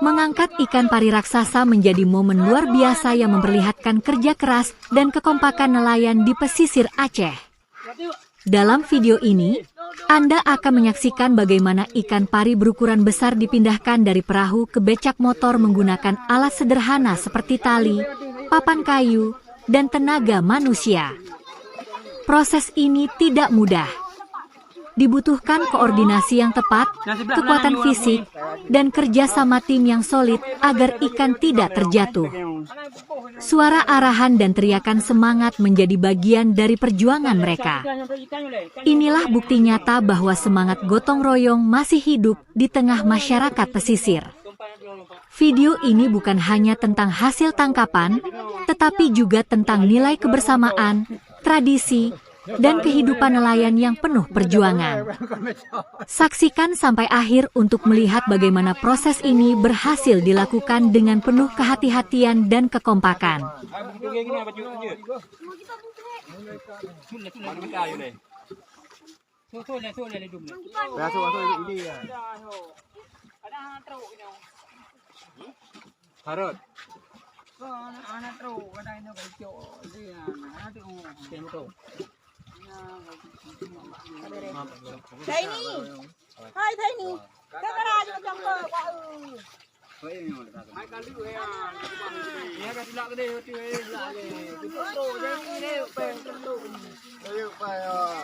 Mengangkat ikan pari raksasa menjadi momen luar biasa yang memperlihatkan kerja keras dan kekompakan nelayan di pesisir Aceh. Dalam video ini, Anda akan menyaksikan bagaimana ikan pari berukuran besar dipindahkan dari perahu ke becak motor menggunakan alat sederhana seperti tali, papan kayu, dan tenaga manusia. Proses ini tidak mudah. Dibutuhkan koordinasi yang tepat, kekuatan fisik, dan kerjasama tim yang solid agar ikan tidak terjatuh. Suara arahan dan teriakan semangat menjadi bagian dari perjuangan mereka. Inilah bukti nyata bahwa semangat gotong royong masih hidup di tengah masyarakat pesisir. Video ini bukan hanya tentang hasil tangkapan, tetapi juga tentang nilai kebersamaan, tradisi, dan kehidupan nelayan yang penuh perjuangan. Saksikan sampai akhir untuk melihat bagaimana proses ini berhasil dilakukan dengan penuh kehati-hatian dan kekompakan. Thấy nè, thấy nè, cái ra cho trong cơ quá